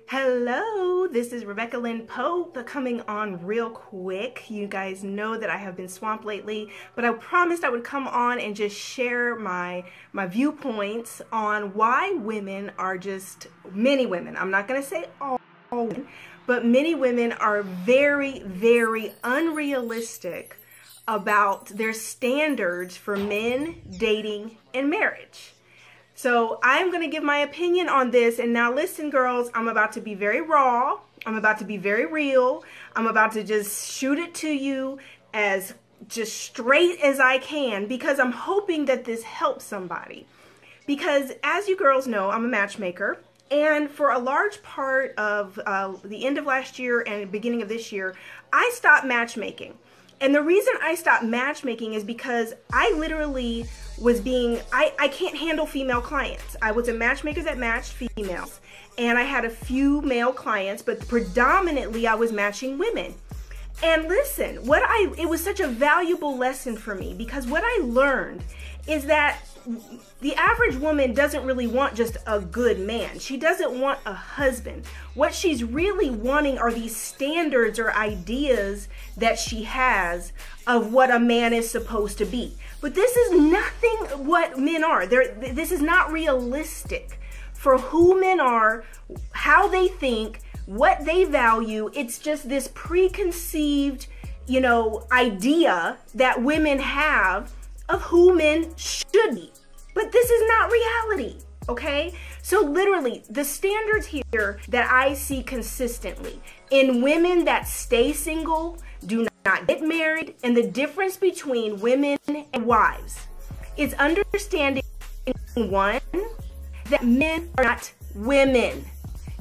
Hello, this is Rebecca Lynn Pope coming on real quick. You guys know that I have been swamped lately, but I promised I would come on and just share my viewpoints on why women are many women, I'm not going to say all women, but many women are very, very unrealistic about their standards for men, dating, and marriage. So I'm going to give my opinion on this. And now listen, girls, I'm about to be very raw. I'm about to be very real. I'm about to just shoot it to you as just straight as I can because I'm hoping that this helps somebody. Because as you girls know, I'm a matchmaker. And for a large part of the end of last year and beginning of this year, I stopped matchmaking. And the reason I stopped matchmaking is because I literally was I can't handle female clients. I was a matchmaker that matched females, and I had a few male clients, but predominantly I was matching women. And listen, it was such a valuable lesson for me because what I learned is that the average woman doesn't really want just a good man. She doesn't want a husband. What she's really wanting are these standards or ideas that she has of what a man is supposed to be. But this is nothing what men are. This is not realistic for who men are, how they think, what they value. It's just this preconceived, idea that women have of who men should be. But this is not reality, okay? So literally, the standards here that I see consistently in women that stay single, do not get married, and the difference between women and wives is understanding, one, that men are not women.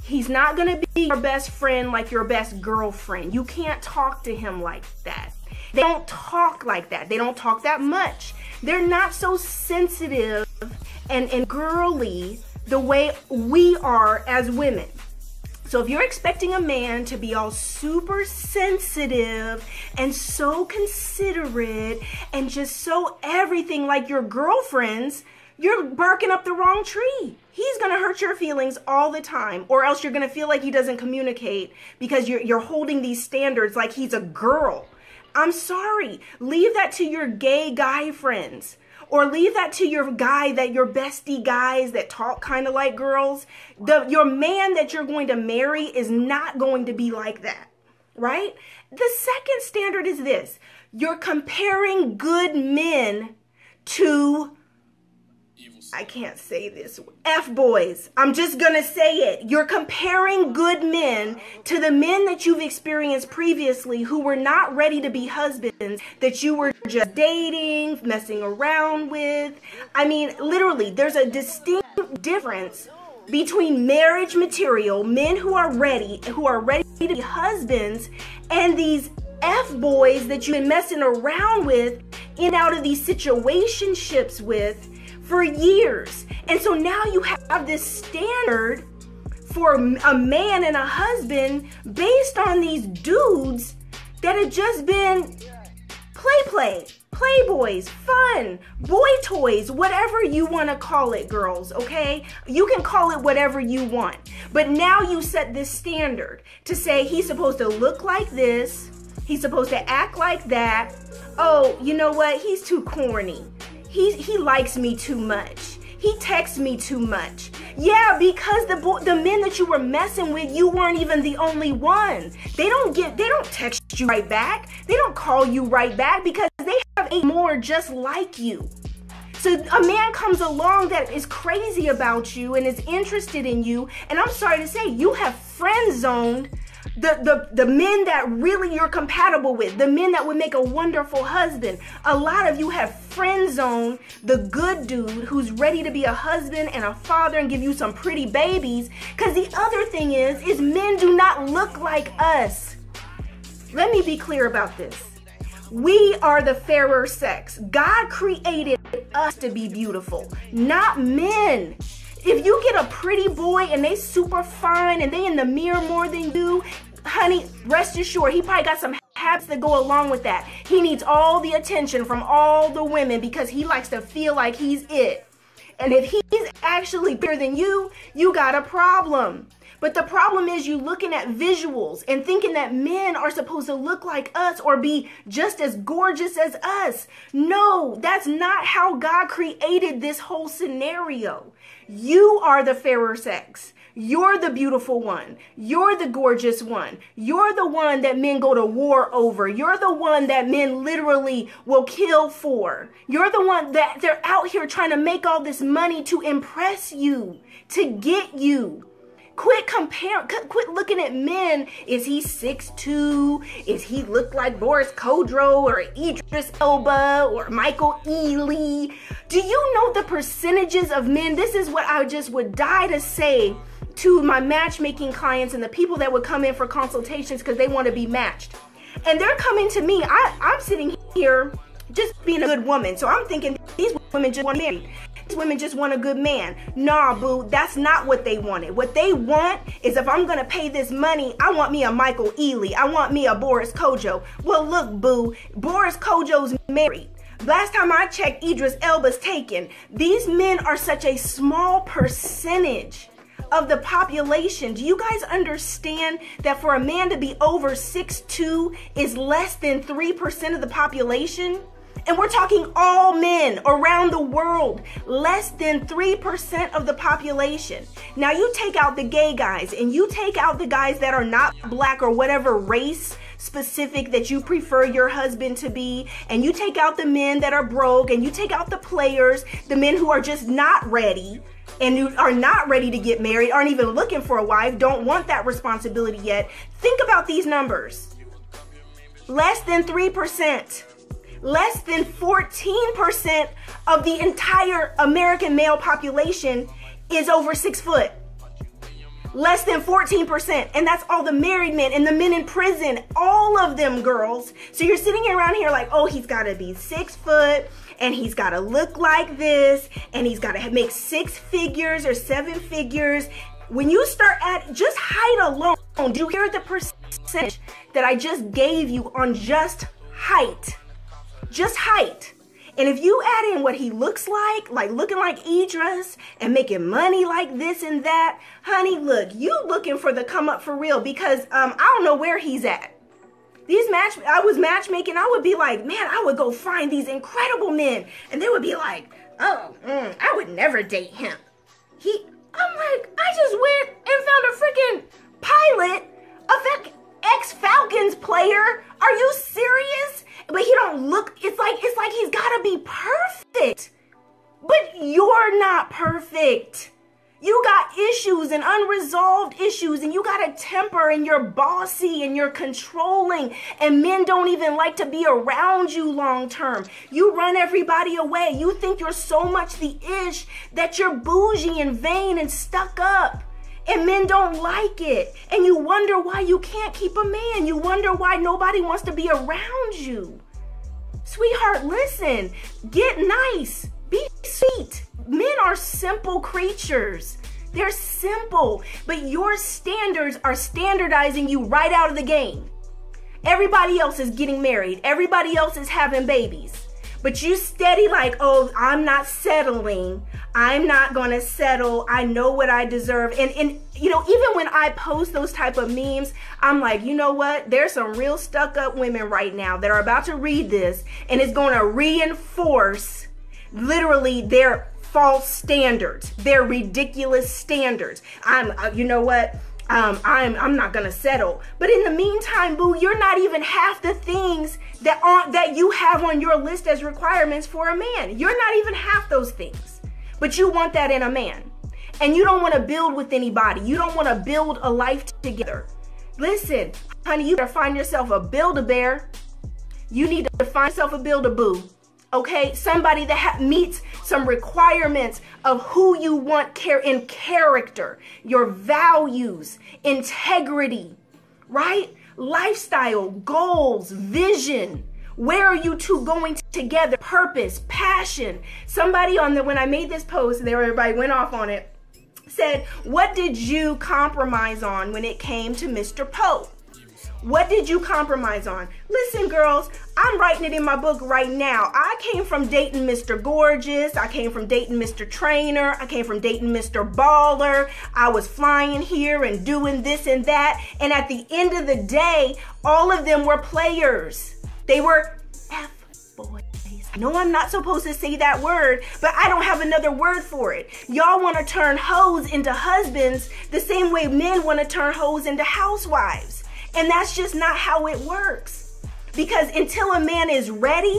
He's not gonna be your best friend like your best girlfriend. You can't talk to him like that. They don't talk like that. They don't talk that much. They're not so sensitive and girly the way we are as women. So if you're expecting a man to be all super sensitive and so considerate and just so everything like your girlfriends, you're barking up the wrong tree. He's gonna hurt your feelings all the time, or else you're gonna feel like he doesn't communicate because you're holding these standards like he's a girl. I'm sorry, leave that to your gay guy friends, or leave that to your bestie guys that talk kind of like girls. Your man that you're going to marry is not going to be like that, right? The second standard is this: you're comparing good men to, I can't say this, F-boys. I'm just gonna say it. You're comparing good men to the men that you've experienced previously who were not ready to be husbands, that you were just dating, messing around with. I mean, literally, there's a distinct difference between marriage material, men who are ready to be husbands, and these F-boys that you've been messing around with in and out of these situationships with for years. And so now you have this standard for a man and a husband based on these dudes that have just been playboys, fun, boy toys, whatever you want to call it, girls, okay? You can call it whatever you want. But now you set this standard to say he's supposed to look like this, he's supposed to act like that. Oh, you know what? He's too corny. He likes me too much. He texts me too much. Yeah, because the men that you were messing with, you weren't even the only one. They don't text you right back. They don't call you right back because they have 8 more just like you. So a man comes along that is crazy about you and is interested in you, and I'm sorry to say, you have friend zoned the men that really you're compatible with, the men that would make a wonderful husband. A lot of you have friend zoned the good dude who's ready to be a husband and a father and give you some pretty babies. Because the other thing is men do not look like us. Let me be clear about this. We are the fairer sex. God created us to be beautiful, not men. If you get a pretty boy and they super fine and they in the mirror more than you, honey, rest assured, he probably got some habits that go along with that. He needs all the attention from all the women because he likes to feel like he's it. And if he's actually bigger than you, you got a problem. But the problem is you looking at visuals and thinking that men are supposed to look like us or be just as gorgeous as us. No, that's not how God created this whole scenario. You are the fairer sex. You're the beautiful one. You're the gorgeous one. You're the one that men go to war over. You're the one that men literally will kill for. You're the one that they're out here trying to make all this money to impress you, to get you. Quit looking at men. Is he 6'2"? Is he look like Boris Kodjoe or Idris Elba or Michael Ealy? Do you know the percentages of men? This is what I just would die to say to my matchmaking clients and the people that would come in for consultations because they want to be matched. And they're coming to me. I'm sitting here just being a good woman. So I'm thinking these women just want married. These women just want a good man. Nah, boo, that's not what they wanted. What they want is, if I'm going to pay this money, I want me a Michael Ealy. I want me a Boris Kodjoe. Well, look, boo, Boris Kodjoe's married. Last time I checked, Idris Elba's taken. These men are such a small percentage of the population. Do you guys understand that for a man to be over 6'2" is less than 3% of the population? And we're talking all men around the world, less than 3% of the population. Now you take out the gay guys and you take out the guys that are not black or whatever race specific that you prefer your husband to be, and you take out the men that are broke, and you take out the players, the men who are just not ready and who are not ready to get married, aren't even looking for a wife, don't want that responsibility yet. Think about these numbers. Less than 3%. Less than 14% of the entire American male population is over 6 foot. Less than 14%. And that's all the married men and the men in prison. All of them, girls. So you're sitting around here like, oh, he's got to be 6 foot and he's got to look like this and he's got to make 6 figures or 7 figures. When you start at just height alone, do you hear the percentage that I just gave you on just height? Just height. And if you add in what he looks like looking like Idris and making money like this and that, honey, look, you looking for the come up for real, because I don't know where he's at. I was matchmaking, I would be like, man, I would go find these incredible men. And they would be like, oh, I would never date him. I'm like, I just went and found a freaking pilot, ex-Falcons player. Are you serious? But he don't look, it's like he's gotta be perfect. But you're not perfect. You got issues and unresolved issues, and you got a temper, and you're bossy and you're controlling, and men don't even like to be around you long term. You run everybody away. You think you're so much the ish that you're bougie and vain and stuck up. And men don't like it. And you wonder why you can't keep a man. You wonder why nobody wants to be around you. Sweetheart, listen. Get nice. Be sweet. Men are simple creatures. They're simple. But your standards are standardizing you right out of the game. Everybody else is getting married. Everybody else is having babies. But you steady like, oh, I'm not settling. I'm not going to settle. I know what I deserve. And you know, even when I post those type of memes, I'm like, you know what? There's some real stuck up women right now that are about to read this, and it's going to reinforce literally their false standards, their ridiculous standards. You know what? I'm not gonna settle. But in the meantime, boo, you're not even half the things that you have on your list as requirements for a man. You're not even half those things. But you want that in a man. And you don't want to build with anybody. You don't want to build a life together. Listen, honey, you better find yourself a Build-A-Bear. You need to find yourself a Build-A-Boo. Okay, somebody that meets some requirements of who you want in character, your values, integrity, right? Lifestyle, goals, vision. Where are you two going together? Purpose, passion. Somebody when I made this post, everybody went off on it, said, what did you compromise on when it came to Mr. Poe? What did you compromise on? Listen, girls, I'm writing it in my book right now. I came from dating Mr. Gorgeous. I came from dating Mr. Trainer. I came from dating Mr. Baller. I was flying here and doing this and that. And at the end of the day, all of them were players. They were F-boys. No, I'm not supposed to say that word, but I don't have another word for it. Y'all want to turn hoes into husbands the same way men want to turn hoes into housewives. And that's just not how it works. Because until a man is ready,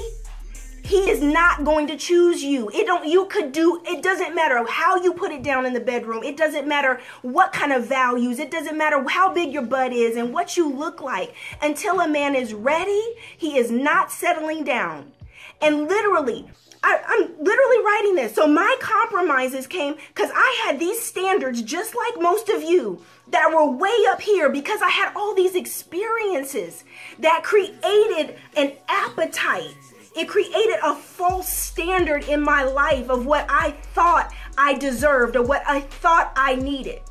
he is not going to choose you. It doesn't matter how you put it down in the bedroom. It doesn't matter what kind of values. It doesn't matter how big your butt is and what you look like. Until a man is ready, he is not settling down. And literally, I'm literally writing this. So my compromises came because I had these standards, just like most of you, that were way up here because I had all these experiences that created an appetite. It created a false standard in my life of what I thought I deserved or what I thought I needed.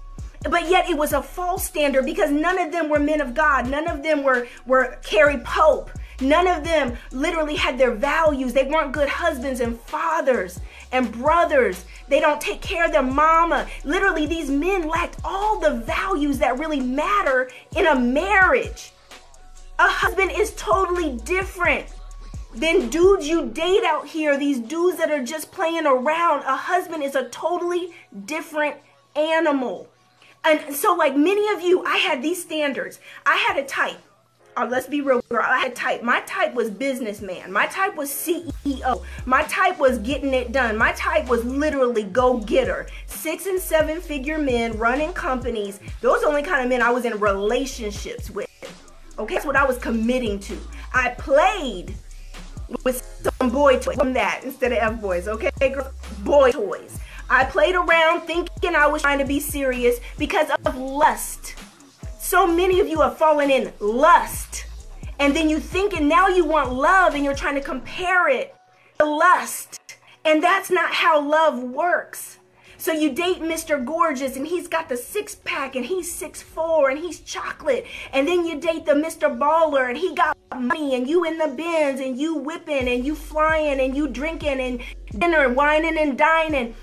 But yet it was a false standard because none of them were men of God. None of them were Carrie Pope. None of them literally had their values. They weren't good husbands and fathers and brothers. They don't take care of their mama. Literally, these men lacked all the values that really matter in a marriage. A husband is totally different than dudes you date out here, these dudes that are just playing around. A husband is a totally different animal. And so like many of you, I had these standards. I had a type. Let's be real, girl. I had type. My type was businessman. My type was CEO. My type was getting it done. My type was literally go-getter. 6- and 7-figure men running companies. Those are the only kind of men I was in relationships with. Okay, that's what I was committing to. I played with some boy toys from that instead of F-boys, okay, girl? Boy toys. I played around thinking I was trying to be serious because of lust. So many of you have fallen in lust. And then you think and now you want love and you're trying to compare it to lust. And that's not how love works. So you date Mr. Gorgeous and he's got the six-pack and he's 6'4" and he's chocolate. And then you date the Mr. Baller and he got money and you in the Benz and you whipping and you flying and you drinking and dinner and whining and dining.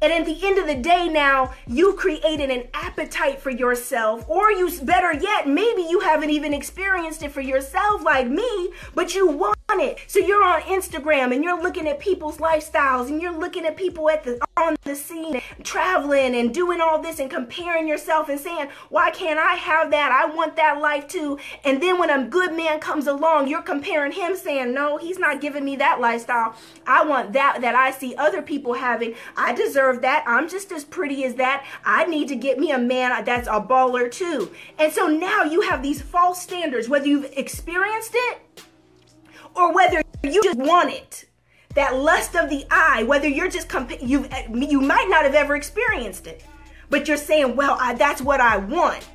And at the end of the day now, you created an appetite for yourself, or you, better yet, maybe you haven't even experienced it for yourself like me, but you want it. So you're on Instagram and you're looking at people's lifestyles and you're looking at people on the scene, traveling and doing all this and comparing yourself and saying, why can't I have that? I want that life too. And then when a good man comes along, you're comparing him saying, no, he's not giving me that lifestyle. I want that I see other people having. I deserve that. I'm just as pretty as that. I need to get me a man that's a baller too. And so now you have these false standards, whether you've experienced it or whether you just want it. That lust of the eye, whether you're just, you might not have ever experienced it, but you're saying, well, that's what I want.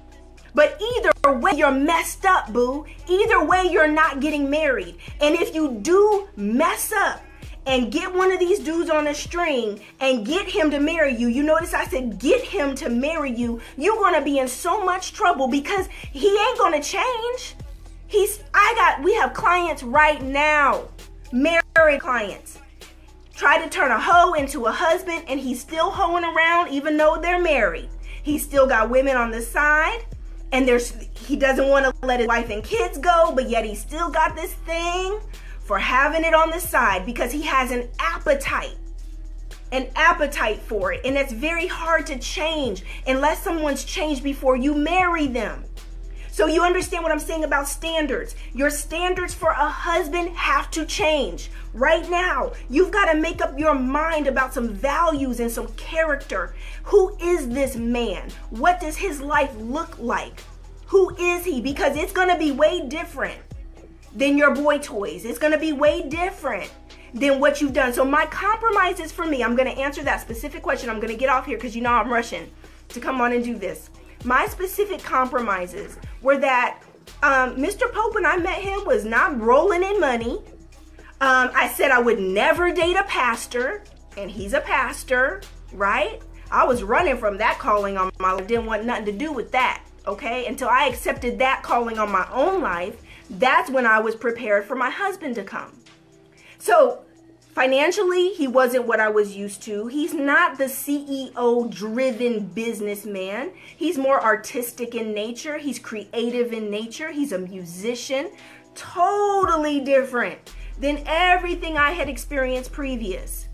But either way, you're messed up, boo. Either way, you're not getting married. And if you do mess up and get one of these dudes on a string and get him to marry you, you notice I said get him to marry you, you're gonna be in so much trouble because he ain't gonna change. We have clients right now, married clients, try to turn a hoe into a husband and he's still hoeing around even though they're married. He's still got women on the side and he doesn't want to let his wife and kids go, but yet he's still got this thing for having it on the side because he has an appetite for it. And it's very hard to change unless someone's changed before you marry them. So you understand what I'm saying about standards. Your standards for a husband have to change. Right now, you've got to make up your mind about some values and some character. Who is this man? What does his life look like? Who is he? Because it's going to be way different than your boy toys. It's going to be way different than what you've done. So my compromises for me, I'm going to answer that specific question. I'm going to get off here because you know I'm rushing to come on and do this. My specific compromises were that Mr. Pope, when I met him, was not rolling in money. I said I would never date a pastor, and he's a pastor, right? I was running from that calling on my life. Didn't want nothing to do with that. okay? Until I accepted that calling on my own life, that's when I was prepared for my husband to come. So financially, he wasn't what I was used to. He's not the CEO-driven businessman. He's more artistic in nature. He's creative in nature. He's a musician. Totally different than everything I had experienced previous.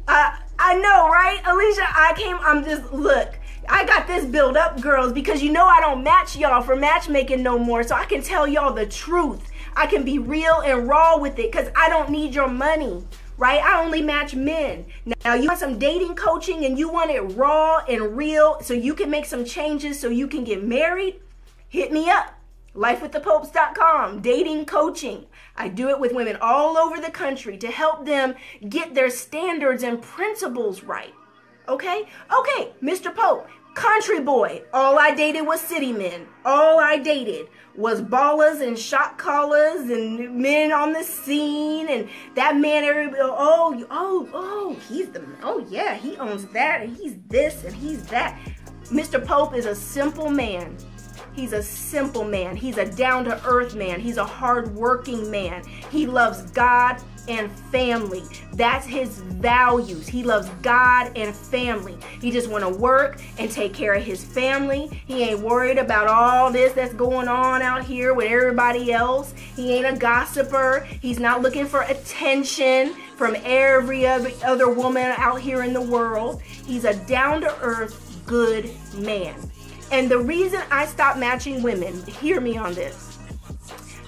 I know, right? Alicia, look, I got this build up, girls, because you know I don't match y'all for matchmaking no more, so I can tell y'all the truth. I can be real and raw with it because I don't need your money, right? I only match men. Now, you want some dating coaching and you want it raw and real so you can make some changes so you can get married? Hit me up. LifeWithThePopes.com, dating coaching. I do it with women all over the country to help them get their standards and principles right. Okay? Okay, Mr. Pope, country boy. All I dated was city men. All I dated was ballers and shot callers and men on the scene. And that man, everybody, yeah, he owns that and he's this and he's that. Mr. Pope is a simple man. He's a simple man. He's a down-to-earth man. He's a hard-working man. He loves God and family. That's his values. He loves God and family. He just want to work and take care of his family. He ain't worried about all this that's going on out here with everybody else. He ain't a gossiper. He's not looking for attention from every other woman out here in the world. He's a down-to-earth, good man. And the reason I stopped matching women, hear me on this.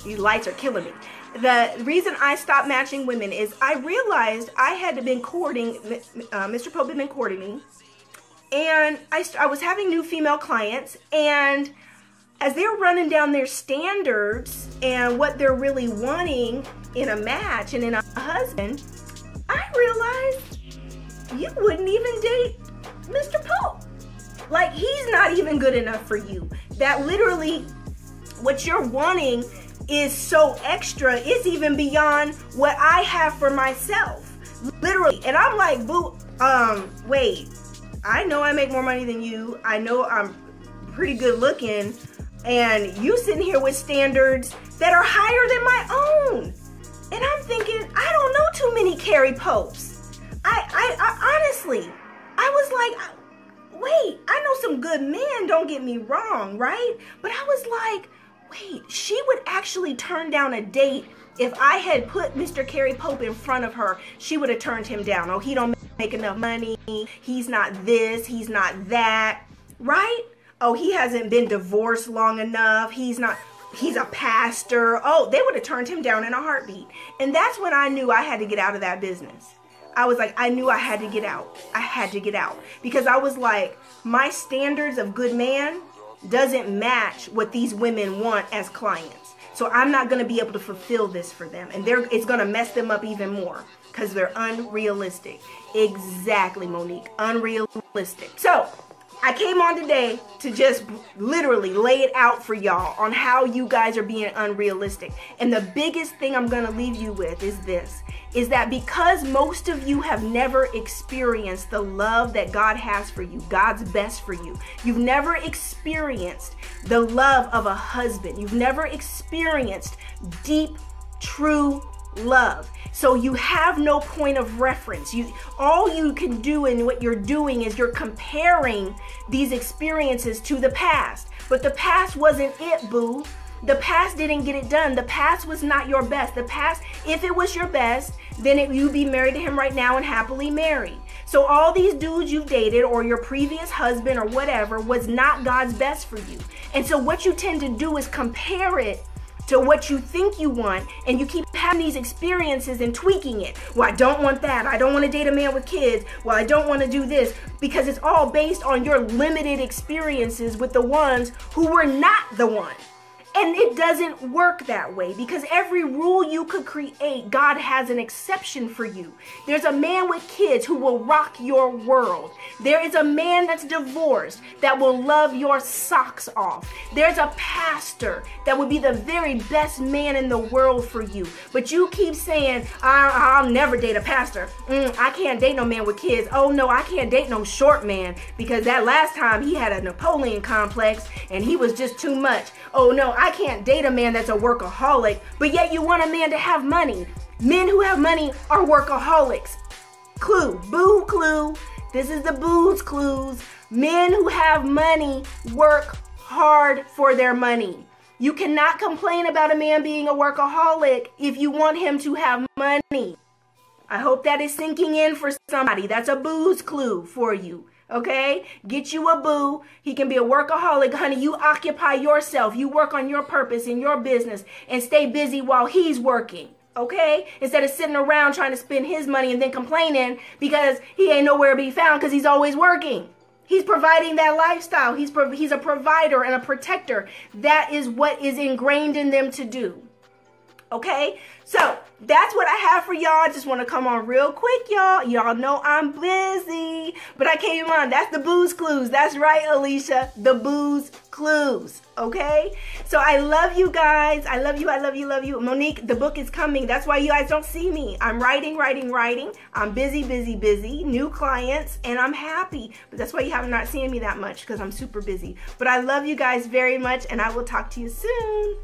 These lights are killing me. The reason I stopped matching women is I realized I had been courting, Mr. Pope had been courting me. And I was having new female clients. And as they're running down their standards and what they're really wanting in a match and in a husband, I realized you wouldn't even date Mr. Pope. Like, he's not even good enough for you. That literally, what you're wanting is so extra. It's even beyond what I have for myself. Literally. And I'm like, boo, wait. I know I make more money than you. I know I'm pretty good looking. And you sitting here with standards that are higher than my own. And I'm thinking, I don't know too many Carrie Popes. I honestly, I was like, wait, I know some good men, don't get me wrong, right? But I was like, wait, she would actually turn down a date if I had put Mr. Carrie Pope in front of her. She would have turned him down. Oh, he don't make enough money. He's not this. He's not that, right? Oh, he hasn't been divorced long enough. He's a pastor. Oh, they would have turned him down in a heartbeat. And that's when I knew I had to get out of that business. I was like, I knew I had to get out. I had to get out. Because I was like, my standards of good man doesn't match what these women want as clients. So I'm not going to be able to fulfill this for them. And it's going to mess them up even more because they're unrealistic. Exactly, Monique. Unrealistic. So I came on today to just literally lay it out for y'all on how you guys are being unrealistic. And the biggest thing I'm going to leave you with is this, is that because most of you have never experienced the love that God has for you, God's best for you. You've never experienced the love of a husband. You've never experienced deep, true love. So you have no point of reference. All you can do in what you're doing is you're comparing these experiences to the past. But the past wasn't it, boo. The past didn't get it done. The past was not your best. The past, if it was your best, then you'd be married to him right now and happily married. So all these dudes you've dated or your previous husband or whatever was not God's best for you. And so what you tend to do is compare it to what you think you want, and you keep having these experiences and tweaking it. Well, I don't want that. I don't want to date a man with kids. Well, I don't want to do this, because it's all based on your limited experiences with the ones who were not the one. And it doesn't work that way, because every rule you could create, God has an exception for you. There's a man with kids who will rock your world. There is a man that's divorced that will love your socks off. There's a pastor that would be the very best man in the world for you. But you keep saying, I'll never date a pastor. I can't date no man with kids. Oh no, I can't date no short man, because that last time he had a Napoleon complex and he was just too much. Oh no, I can't date a man that's a workaholic, but yet you want a man to have money. Men who have money are workaholics. Clue, boo clue. This is the booze clues. Men who have money work hard for their money. You cannot complain about a man being a workaholic if you want him to have money. I hope that is sinking in for somebody. That's a booze clue for you. Okay? Get you a boo. He can be a workaholic. Honey, you occupy yourself. You work on your purpose in your business and stay busy while he's working. Okay? Instead of sitting around trying to spend his money and then complaining because he ain't nowhere to be found because he's always working. He's providing that lifestyle. He's a provider and a protector. That is what is ingrained in them to do. Okay, so that's what I have for y'all. Just want to come on real quick, y'all. Y'all know I'm busy, but I came on. That's the booze clues. That's right, Alicia, the booze clues. Okay, so I love you guys. I love you. I love you. Love you. Monique, the book is coming. That's why you guys don't see me. I'm writing. I'm busy. New clients, and I'm happy. But that's why you have not seen me that much, because I'm super busy. But I love you guys very much, and I will talk to you soon.